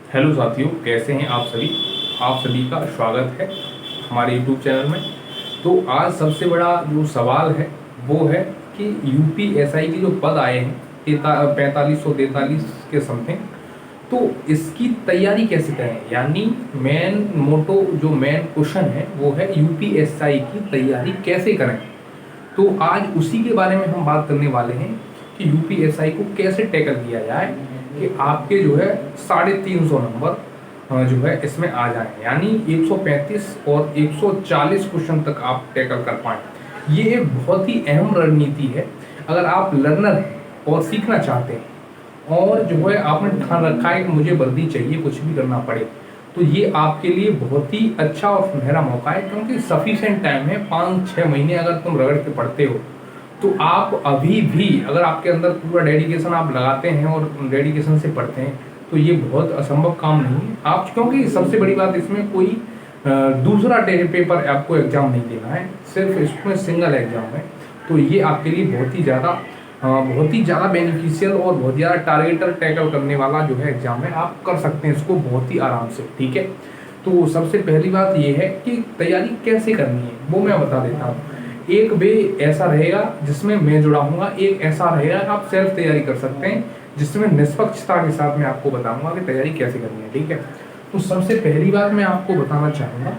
Hello साथियों, कैसे हैं आप सभी। आप सभी का स्वागत है हमारे यूट्यूब चैनल में। तो आज सबसे बड़ा जो सवाल है वो है कि यूपीएसआई के जो पद आए हैं 4543 के समथिंग, तो इसकी तैयारी कैसे करें। यानी मेन मोटो जो मेन क्वेश्चन है वो है यूपीएसआई की तैयारी कैसे करें। तो आज उसी के बारे में हम बात करने वाले हैं कि यूपीएसआई को कैसे टैकल किया जाए कि आपके जो है 350 नंबर जो है इसमें आ जाए, यानी 135 और 140 क्वेश्चन तक आप टैकल कर पाएँ। ये एक बहुत ही अहम रणनीति है अगर आप लर्नर हैं और सीखना चाहते हैं और जो है आपने ठान रखा है कि मुझे वर्दी चाहिए कुछ भी करना पड़े, तो ये आपके लिए बहुत ही अच्छा और सुनहरा मौका है, क्योंकि सफिशिएंट टाइम है। 5-6 महीने अगर तुम रगड़ के पढ़ते हो तो आप अभी भी अगर आपके अंदर पूरा डेडिकेशन आप लगाते हैं और डेडिकेशन से पढ़ते हैं तो ये बहुत असंभव काम नहीं है आप, क्योंकि सबसे बड़ी बात इसमें कोई दूसरा पेपर आपको एग्जाम नहीं देना है, सिर्फ इसमें सिंगल एग्जाम है। तो ये आपके लिए बहुत ही ज़्यादा बेनिफिशियल और बहुत ज़्यादा टारगेटर टैकल करने वाला जो है एग्जाम है। आप कर सकते हैं इसको बहुत ही आराम से, ठीक है। तो सबसे पहली बात ये है कि तैयारी कैसे करनी है वो मैं बता देता हूँ। एक वे ऐसा रहेगा जिसमें मैं जुड़ा हूँगा, एक ऐसा रहेगा आप सेल्फ तैयारी कर सकते हैं जिसमें निष्पक्षता के साथ मैं आपको बताऊंगा कि तैयारी कैसे करनी है, ठीक है। तो सबसे पहली बात मैं आपको बताना चाहूँगा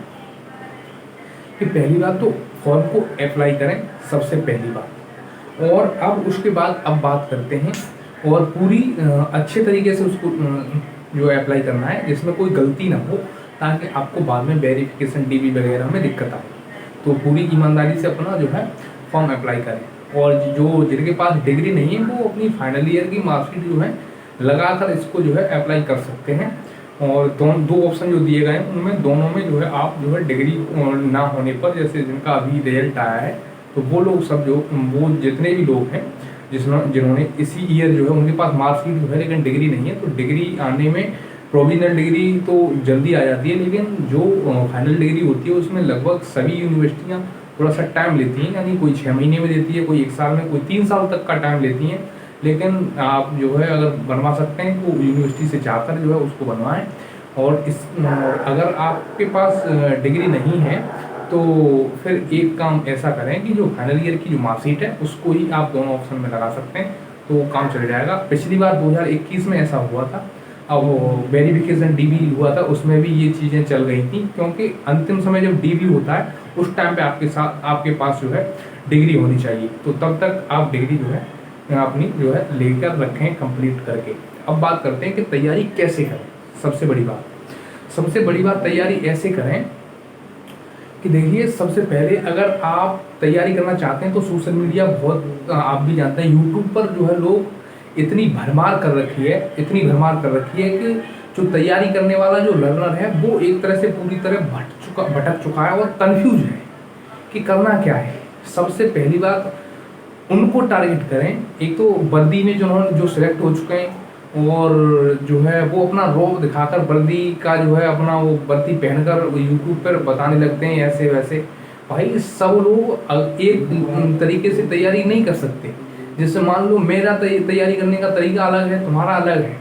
कि पहली बात तो फॉर्म को अप्लाई करें, सबसे पहली बात। और अब उसके बाद अब बात करते हैं और पूरी अच्छे तरीके से उसको जो अप्लाई करना है जिसमें कोई गलती ना हो, ताकि आपको बाद में वेरिफिकेशन डीबी वगैरह में दिक्कत आए। तो पूरी ईमानदारी से अपना जो है फॉर्म अप्लाई करें। और जो जिनके पास डिग्री नहीं है वो अपनी फाइनल ईयर की मार्कशीट जो है लगाकर इसको जो है अप्लाई कर सकते हैं। और दो ऑप्शन जो दिए गए हैं उनमें दोनों में जो है आप जो है डिग्री ना होने पर, जैसे जिनका अभी रिजल्ट आया है तो वो लोग सब जो वो जितने भी लोग हैं जिन्होंने इसी ईयर जो है उनके पास मार्कशीट जो है लेकिन डिग्री नहीं है, तो डिग्री आने में प्रोविजनल डिग्री तो जल्दी आ जाती है, लेकिन जो फाइनल डिग्री होती है उसमें लगभग सभी यूनिवर्सिटियाँ थोड़ा सा टाइम लेती हैं। यानी कोई 6 महीने में देती है, कोई 1 साल में, कोई 3 साल तक का टाइम लेती हैं। लेकिन आप जो है अगर बनवा सकते हैं तो यूनिवर्सिटी से जाकर जो है उसको बनवाएं। और अगर आपके पास डिग्री नहीं है तो फिर एक काम ऐसा करें कि जो फाइनल ईयर की जो मार्कशीट है उसको ही आप दोनों ऑप्शन में लगा सकते हैं, तो काम चल जाएगा। पिछली बार 2021 में ऐसा हुआ था, अब वो वेरिफिकेशन डीबी हुआ था उसमें भी ये चीज़ें चल गई थी, क्योंकि अंतिम समय जब डीबी होता है उस टाइम पे आपके पास जो है डिग्री होनी चाहिए, तो तब तक आप डिग्री जो है अपनी जो है लेकर रखें कंप्लीट करके। अब बात करते हैं कि तैयारी कैसे करें। सबसे बड़ी बात तैयारी ऐसे करें कि देखिए, सबसे पहले अगर आप तैयारी करना चाहते हैं तो सोशल मीडिया बहुत आप भी जानते हैं, यूट्यूब पर जो है लोग इतनी भरमार कर रखी है कि जो तैयारी करने वाला जो लर्नर है वो एक तरह से पूरी तरह भटक चुका है और कंफ्यूज है कि करना क्या है। सबसे पहली बात उनको टारगेट करें, एक तो वर्दी में जो सिलेक्ट हो चुके हैं और जो है वो अपना रोब दिखाकर वर्दी का जो है अपना वो वर्दी पहनकर यूट्यूब पर बताने लगते हैं ऐसे वैसे। भाई सब लोग एक तरीके से तैयारी नहीं कर सकते। जैसे मान लो मेरा तैयारी करने का तरीका अलग है, तुम्हारा अलग है,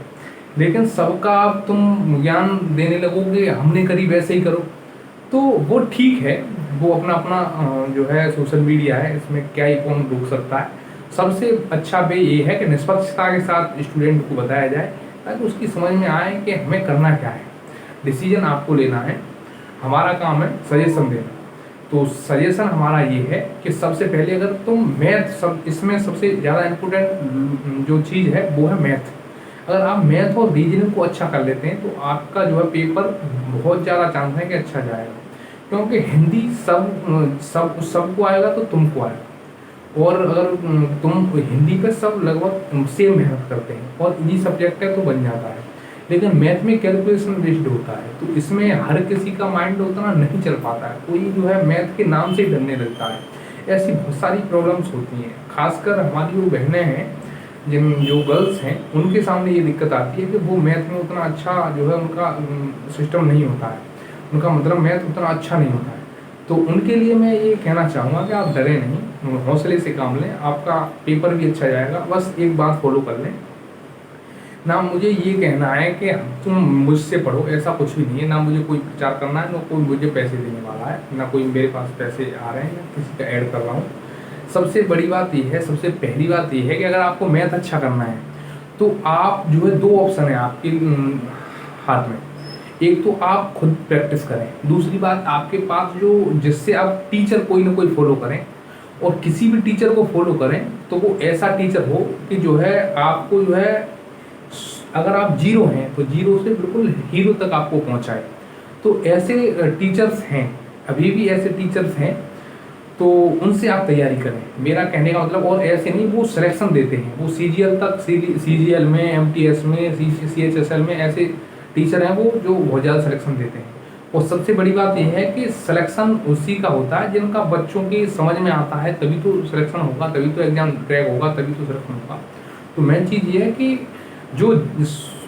लेकिन सबका आप तुम ज्ञान देने लगोगे हमने करी वैसे ही करो, तो वो ठीक है। वो अपना अपना जो है सोशल मीडिया है, इसमें क्या ही कौन रोक सकता है। सबसे अच्छा वे ये है कि निष्पक्षता के साथ स्टूडेंट को बताया जाए ताकि उसकी समझ में आए कि हमें करना क्या है। डिसीजन आपको लेना है, हमारा काम है सजेशन देना। तो सजेशन हमारा ये है कि सबसे पहले अगर तुम मैथ इसमें सबसे ज़्यादा इम्पोर्टेंट जो चीज़ है वो है मैथ। अगर आप मैथ और रीजनिंग को अच्छा कर लेते हैं तो आपका जो है पेपर बहुत ज़्यादा चांस है कि अच्छा जाएगा, क्योंकि हिंदी सबको आएगा तो तुमको आएगा। और अगर तुम हिंदी पे सब लगभग सेम मेहनत करते हैं और इजी सब्जेक्ट है तो बन जाता है, लेकिन मैथ में कैलकुलेशन बेस्ड होता है तो इसमें हर किसी का माइंड उतना नहीं चल पाता है, कोई जो है मैथ के नाम से ही डरने लगता है। ऐसी बहुत सारी प्रॉब्लम्स होती हैं, खासकर हमारी जो बहनें हैं जिन जो गर्ल्स हैं उनके सामने ये दिक्कत आती है कि वो मैथ में उतना अच्छा जो है उनका सिस्टम नहीं होता है, उनका मतलब मैथ उतना अच्छा नहीं होता है। तो उनके लिए मैं ये कहना चाहूँगा कि आप डरें नहीं, हौसले से काम लें, आपका पेपर भी अच्छा जाएगा। बस एक बात फॉलो कर लें, ना मुझे ये कहना है कि तुम मुझसे पढ़ो, ऐसा कुछ भी नहीं है। ना मुझे कोई प्रचार करना है, ना कोई मुझे पैसे देने वाला है, ना कोई मेरे पास पैसे आ रहे हैं, ना किसी का ऐड कर रहा हूँ। सबसे बड़ी बात ये है, सबसे पहली बात ये है कि अगर आपको मैथ अच्छा करना है तो आप जो है, दो ऑप्शन है आपके हाथ में। एक तो आप खुद प्रैक्टिस करें, दूसरी बात आपके पास जो जिससे आप टीचर कोई ना कोई फॉलो करें, और किसी भी टीचर को फॉलो करें तो वो ऐसा टीचर हो कि जो है आपको जो है, अगर आप जीरो हैं तो जीरो से बिल्कुल हीरो तक आपको पहुंचाए। तो ऐसे टीचर्स हैं, अभी भी ऐसे टीचर्स हैं, तो उनसे आप तैयारी करें, मेरा कहने का मतलब। और ऐसे नहीं, वो सिलेक्शन देते हैं, वो सीजीएल तक, सीजीएल में, एमटीएस में, सीएचएसएल में ऐसे टीचर हैं वो जो बहुत ज़्यादा सिलेक्शन देते हैं। और सबसे बड़ी बात यह है कि सिलेक्शन उसी का होता है जिनका बच्चों की समझ में आता है, तभी तो सिलेक्शन होगा, तभी तो एग्जाम क्रैक होगा, तभी तो सिलेक्शन होगा। तो मेन चीज़ ये है कि जो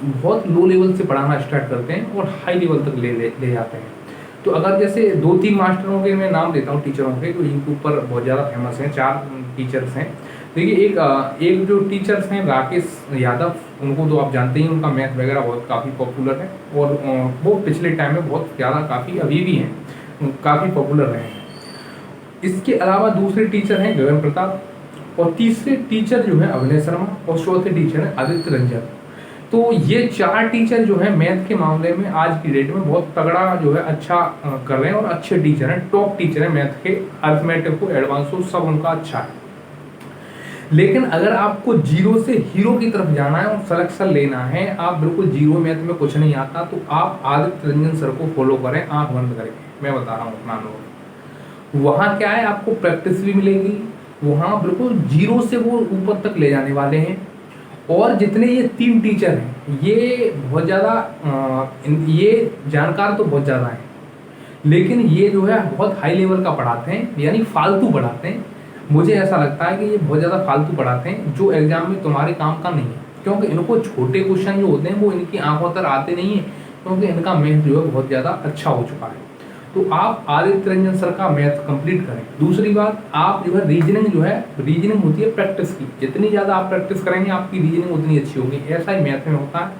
बहुत लो लेवल से पढ़ाना स्टार्ट करते हैं और हाई लेवल तक ले जाते हैं। तो अगर जैसे 2-3 मास्टरों के मैं नाम लेता हूँ, टीचरों के जो यूट्यूब पर बहुत ज़्यादा फेमस हैं, 4 टीचर्स हैं। देखिए, एक जो टीचर्स हैं राकेश यादव, उनको तो आप जानते ही, उनका मैथ वगैरह बहुत काफ़ी पॉपुलर है, और वो पिछले टाइम में बहुत ज़्यादा काफ़ी अभी भी हैं, काफ़ी पॉपुलर रहे हैं। इसके अलावा दूसरे टीचर हैं गगन प्रताप, और तीसरे टीचर जो है अभिनय शर्मा, और चौथे टीचर है आदित्य रंजन। तो ये 4 टीचर जो है मैथ के मामले में आज की डेट में बहुत तगड़ा जो है अच्छा कर रहे हैं, और अच्छे टीचर हैं, टॉप टीचर हैं मैथ के, अर्थमेटिक को, एडवांस को, सब उनका अच्छा है। लेकिन अगर आपको जीरो से हीरो की तरफ जाना है और सिलेक्शन लेना है, आप बिल्कुल जीरो मैथ में कुछ नहीं आता, तो आप आदित्य रंजन सर को फॉलो करें, आंख बंद करके। मैं बता रहा हूँ अपना अनुभव। वहाँ क्या है, आपको प्रैक्टिस भी मिलेगी, वहाँ बिल्कुल जीरो से वो ऊपर तक ले जाने वाले हैं। और जितने ये 3 टीचर हैं, ये बहुत ज़्यादा ये जानकार तो बहुत ज़्यादा हैं, लेकिन ये जो है बहुत हाई लेवल का पढ़ाते हैं, यानी फालतू पढ़ाते हैं। मुझे ऐसा लगता है कि ये बहुत ज़्यादा फालतू पढ़ाते हैं, जो एग्जाम में तुम्हारे काम का नहीं है, क्योंकि इनको छोटे क्वेश्चन जो होते हैं वो इनकी आंखों तक आते नहीं है, क्योंकि इनका मैथ जो है बहुत ज़्यादा अच्छा हो चुका है। तो आप आदित्य रंजन सर का मैथ कंप्लीट करें। दूसरी बात, आप जो है रीजनिंग, जो है रीजनिंग होती है प्रैक्टिस की, जितनी ज़्यादा आप प्रैक्टिस करेंगे आपकी रीजनिंग उतनी अच्छी होगी। ऐसा ही मैथ में होता है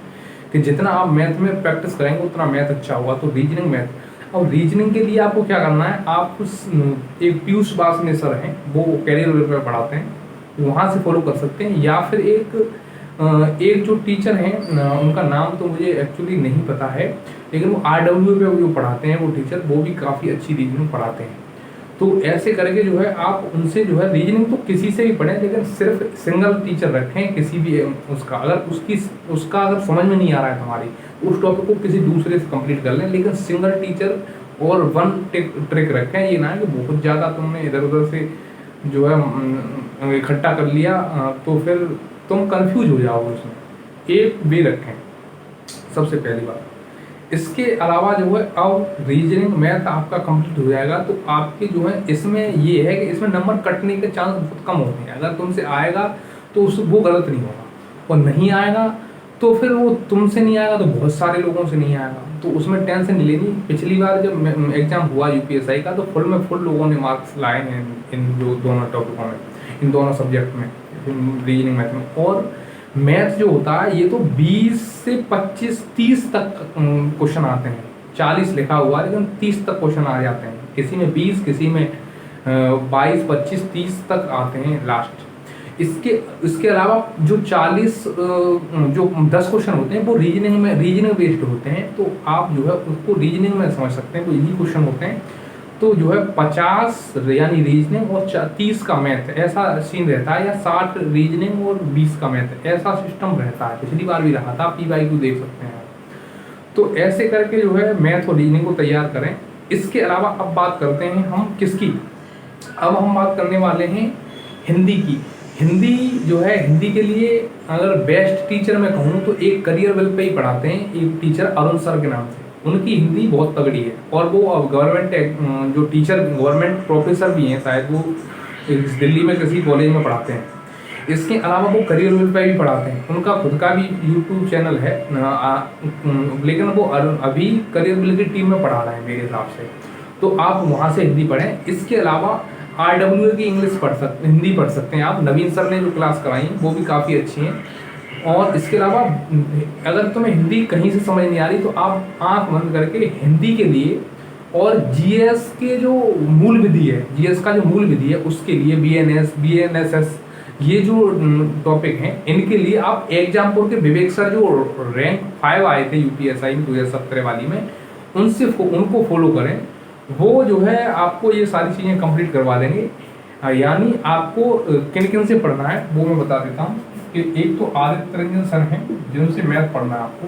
कि जितना आप मैथ में प्रैक्टिस करेंगे उतना मैथ अच्छा होगा। तो रीजनिंग, मैथ। और रीजनिंग के लिए आपको क्या करना है, आप एक पीयूष बासने सर हैं, वो कैरियर वेब पर पढ़ाते हैं, वहाँ से फॉलो कर सकते हैं। या फिर एक जो टीचर हैं, उनका नाम तो मुझे एक्चुअली नहीं पता है, लेकिन वो RW पे जो पढ़ाते हैं वो टीचर, वो भी काफ़ी अच्छी रीजनिंग पढ़ाते हैं। तो ऐसे करके जो है आप उनसे जो है रीजनिंग तो किसी से भी पढ़ें, लेकिन सिर्फ सिंगल टीचर रखें किसी भी उसका। अगर उसका अगर समझ में नहीं आ रहा है तुम्हारी, उस टॉपिक को किसी दूसरे से कंप्लीट कर लें, लेकिन सिंगल टीचर और वन ट्रिक रखें। ये ना है कि बहुत ज़्यादा तुमने इधर उधर से जो है इकट्ठा कर लिया, तो फिर तुम कंफ्यूज हो जाओगे उसमें। एक वे रखें, सबसे पहली बात। इसके अलावा जो है, अब रीजनिंग मैथ आपका कंप्लीट हो जाएगा, तो आपके जो है इसमें ये है कि इसमें नंबर कटने के चांस बहुत कम होते हैं। अगर तुमसे आएगा तो वो गलत नहीं होगा, और नहीं आएगा तो फिर वो तुमसे नहीं आएगा तो बहुत सारे लोगों से नहीं आएगा, तो उसमें टेंशन नहीं लेनी। पिछली बार जब एग्जाम हुआ UPSI का, तो फुल लोगों ने मार्क्स लाए हैं इन जो दोनों टॉपिकों में, इन दोनों सब्जेक्ट में, रीजनिंग मैथ में। और मैथ जो होता है ये तो 20 से 25-30 तक क्वेश्चन आते हैं। 40 लिखा हुआ है लेकिन 30 तक क्वेश्चन आ जाते हैं, किसी में 20, किसी में 22, 25, 30 तक आते हैं लास्ट। इसके अलावा जो 10 क्वेश्चन होते हैं वो रीजनिंग बेस्ड होते हैं, तो आप जो है उसको रीजनिंग में समझ सकते हैं, तो इजी क्वेश्चन होते हैं। तो जो है 50 यानी रीजनिंग और 30 का मैथ, ऐसा सीन रहता है, या 60 रीजनिंग और 20 का मैथ, ऐसा सिस्टम रहता है। पिछली बार भी रहा था, PYQ देख सकते हैं। तो ऐसे करके जो है मैथ और रीजनिंग को तैयार करें। इसके अलावा अब बात करते हैं हम किसकी, अब हम बात करने वाले हैं हिंदी की। हिंदी जो है, हिंदी के लिए अगर बेस्ट टीचर मैं कहूँ तो एक करियर वेल पे ही पढ़ाते हैं, एक टीचर अरुण सर के नाम से। उनकी हिंदी बहुत तगड़ी है, और वो अब गवर्नमेंट जो टीचर, गवर्नमेंट प्रोफेसर भी हैं शायद, वो दिल्ली में किसी कॉलेज में पढ़ाते हैं। इसके अलावा वो करियर वेल पे भी पढ़ाते हैं, उनका खुद का भी YouTube चैनल है, लेकिन वो अभी करियर वेल की टीम में पढ़ा रहे हैं मेरे हिसाब से। तो आप वहाँ से हिंदी पढ़ें। इसके अलावा RWA की इंग्लिश हिंदी पढ़ सकते हैं आप। नवीन सर ने जो क्लास कराई वो भी काफ़ी अच्छी हैं। और इसके अलावा अगर तुम्हें हिंदी कहीं से समझ नहीं आ रही तो आप आंख बंद करके हिंदी के लिए और जीएस के जो मूल विधि है, जीएस का जो मूल विधि है उसके लिए बीएनएस बीएनएसएस ये जो टॉपिक हैं इनके लिए आप एग्जामपुर के विवेक सर जो रैंक 5 आए थे यूपीएसआई में 2017 वाली में उनको फॉलो करें। वो जो है आपको ये सारी चीज़ें कंप्लीट करवा देंगे। यानी आपको किन किन से पढ़ना है वो मैं बता देता हूँ कि एक तो आदित्य रंजन सर हैं जिनसे मैथ पढ़ना है आपको।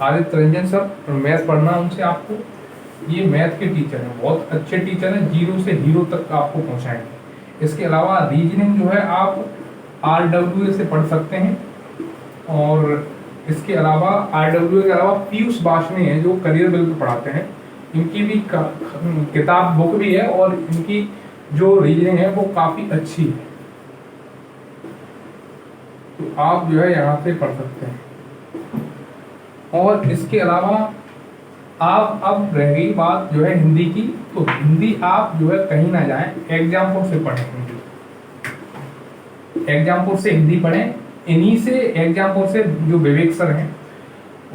आदित्य रंजन सर मैथ पढ़ना उनसे आपको। ये मैथ के टीचर हैं, बहुत अच्छे टीचर हैं, 0 से हीरो तक आपको पहुंचाएंगे। इसके अलावा रीजनिंग जो है आप RWA से पढ़ सकते हैं। और इसके अलावा RWA के अलावा पीयूष बाशने हैं जो करियर बिल पे पढ़ाते हैं, इनकी भी किताब बुक भी है और इनकी जो रीजनिंग है वो काफ़ी अच्छी है, तो आप जो है यहाँ से पढ़ सकते हैं। और इसके अलावा आप अब रह गई बात जो है हिंदी की, तो हिंदी आप जो है कहीं ना जाएं, एग्जामपुर से पढ़ें हिंदी, एग्जामपुर से हिंदी पढ़ें। इन्हीं से एग्जामपुर से जो विवेक सर हैं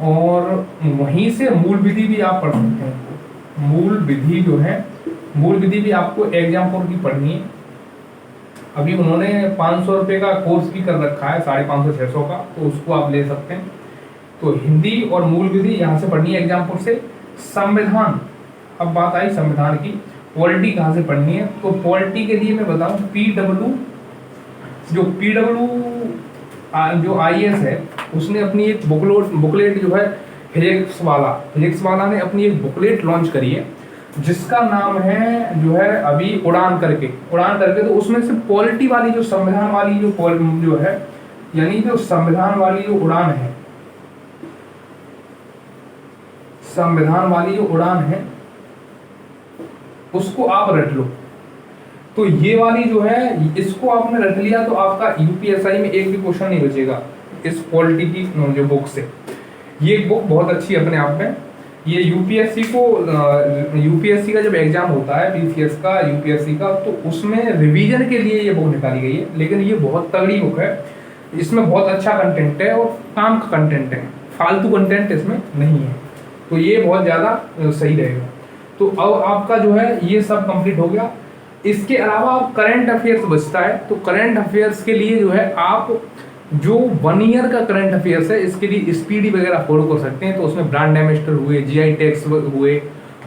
और वहीं से मूल विधि भी आप पढ़ सकते हैं। मूल विधि जो है, मूल विधि भी आपको एग्जामपुर की पढ़नी है। अभी उन्होंने 500 रुपये का कोर्स भी कर रखा है, 550-600 का, तो उसको आप ले सकते हैं। तो हिंदी और मूल विधि यहाँ से पढ़नी है एग्जामपुर से। संविधान, अब बात आई संविधान की, पॉलिटी कहाँ से पढ़नी है, तो पॉलिटी के लिए मैं बताऊं PW जो IAS है उसने अपनी एक बुकलेट जो है फिजिक्स वाला ने अपनी एक बुकलेट लॉन्च करी है जिसका नाम है जो है अभी उड़ान करके। तो उसमें से पॉलिटी वाली जो संविधान वाली जो है, यानी जो संविधान वाली जो उड़ान है, संविधान वाली जो उड़ान है उसको आप रट लो। तो ये वाली जो है इसको आपने रट लिया तो आपका यूपीएसआई में एक भी क्वेश्चन नहीं बचेगा इस पॉलिटी की जो बुक से। ये बुक बहुत अच्छी है अपने आप में। ये यूपीएससी का जब एग्जाम होता है बीसीएस का, यूपीएससी का, तो उसमें रिवीजन के लिए ये बुक निकाली गई है। लेकिन ये बहुत तगड़ी बुक है, इसमें बहुत अच्छा कंटेंट है और काम का कंटेंट है, फालतू कंटेंट इसमें नहीं है, तो ये बहुत ज़्यादा सही रहेगा। तो अब आपका जो है ये सब कंप्लीट हो गया। इसके अलावा करंट अफेयर्स बचता है, तो करंट अफेयर्स के लिए जो है आप जो 1 ईयर का करंट अफेयर्स है इसके लिए स्पीडी वगैरह फॉलो कर सकते हैं। तो उसमें ब्रांड एम्बेसडर हुए, GI टैक्स हुए,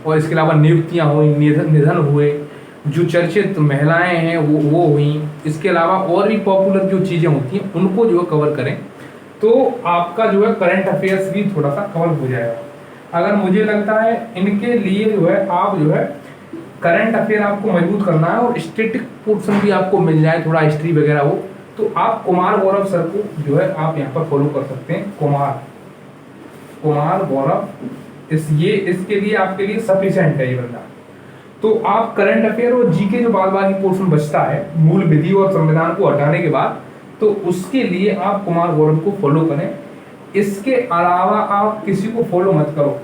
और इसके अलावा नियुक्तियां हुई, निधन हुए, जो चर्चित महिलाएं हैं वो हुई। इसके अलावा और भी पॉपुलर जो चीज़ें होती हैं उनको जो है कवर करें, तो आपका जो है करंट अफेयर्स भी थोड़ा सा कवर हो जाएगा। अगर मुझे लगता है इनके लिए जो है आप जो है करंट अफेयर आपको मजबूत करना है और स्टैटिक पोर्शन भी आपको मिल जाए, थोड़ा हिस्ट्री वगैरह हो, तो आप कुमार गौरव सर को जो है आप यहाँ पर फॉलो कर सकते हैं। कुमार गौरव, इसके लिए आपके लिए सफिशिएंट है ये बंदा। तो आप करंट अफेयर और जीके जो बाकी पोर्शन बचता है मूल विधि और संविधान को हटाने के बाद, तो उसके लिए आप कुमार गौरव को फॉलो करें। इसके अलावा आप किसी को फॉलो मत करो।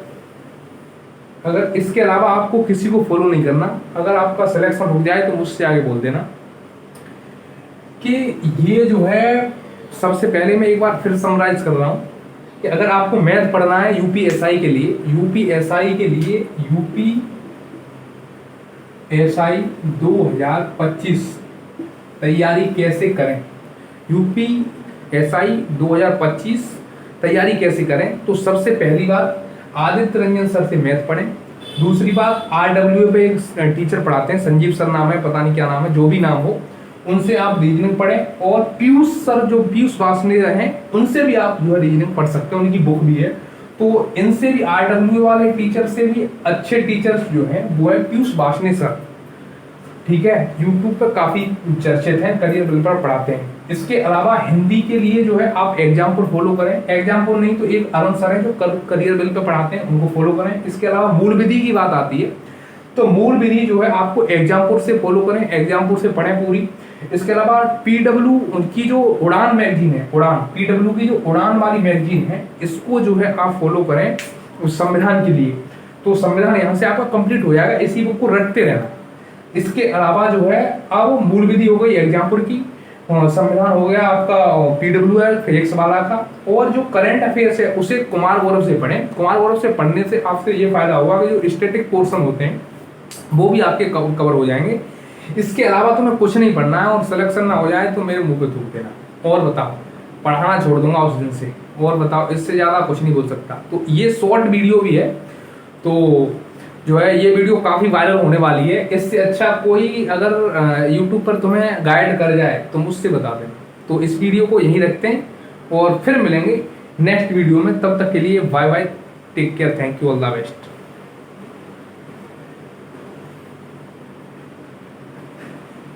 अगर इसके अलावा आपको किसी को फॉलो नहीं करना, अगर आपका सिलेक्शन हो जाए तो मुझसे आगे बोल देना कि ये जो है, सबसे पहले मैं एक बार फिर समराइज कर रहा हूँ कि अगर आपको मैथ पढ़ना है यूपीएसआई के लिए 2025 तैयारी कैसे करें, यूपीएसआई 2025 तैयारी कैसे करें, तो सबसे पहली बात आदित्य रंजन सर से मैथ पढ़ें। दूसरी बात RWA पे एक टीचर पढ़ाते हैं, संजीव सर नाम है, पता नहीं क्या नाम है, जो भी नाम हो, उनसे आप रीजनिंग पढ़ें। और पीयूष सर जो पीयूष वासने हैं उनसे भी आप जो है रीजनिंग पढ़ सकते हैं, उनकी बुक भी है। तो इनसे भी RWA वाले टीचर से भी अच्छे टीचर्स जो हैं वो है पीयूष वासने सर, ठीक है, यूट्यूब पर काफ़ी चर्चित हैं, करियर बिल पर पढ़ाते हैं। इसके अलावा हिंदी के लिए जो है आप एग्जामपुर फॉलो करें, एग्जामपुर नहीं तो एक अरुण सर है जो करियर बिल पे पढ़ाते हैं, उनको फॉलो करें। इसके अलावा मूल विधि की बात आती है तो मूल विधि जो है आपको एग्जामपुर से फॉलो करें, एग्जामपुर से पढ़ें पूरी। इसके अलावा PW की जो उड़ान मैगजीन है, PW की जो उड़ान वाली मैगजीन है, इसको जो है आप फॉलो करें उस संविधान के लिए। तो संविधान यहाँ से आपका कंप्लीट हो जाएगा, इसी बुक को रटते रहना। इसके अलावा जो है अब मूल विधि हो गई एग्जाम्पल की, संविधान हो गया आपका PWL फिजिक्स वाला का, और जो करंट अफेयर्स है उसे कुमार गौरव से पढ़ें। कुमार गौरव से पढ़ने से आपसे ये फायदा होगा कि जो स्टैटिक पोर्शन होते हैं वो भी आपके कवर हो जाएंगे। इसके अलावा तुम्हें कुछ नहीं पढ़ना है, और सिलेक्शन ना हो जाए तो मेरे मुंह पे थूक देना और बताओ, पढ़ाना छोड़ दूंगा उस दिन से। और बताओ, इससे ज्यादा कुछ नहीं बोल सकता। तो ये शॉर्ट वीडियो भी है, तो जो है ये वीडियो काफी वायरल होने वाली है। इससे अच्छा कोई अगर YouTube पर तुम्हें गाइड कर जाए तो मुझसे बता देना। तो इस वीडियो को यहीं रखते हैं और फिर मिलेंगे नेक्स्ट वीडियो में। तब तक के लिए bye bye, take care, thank you, all the best.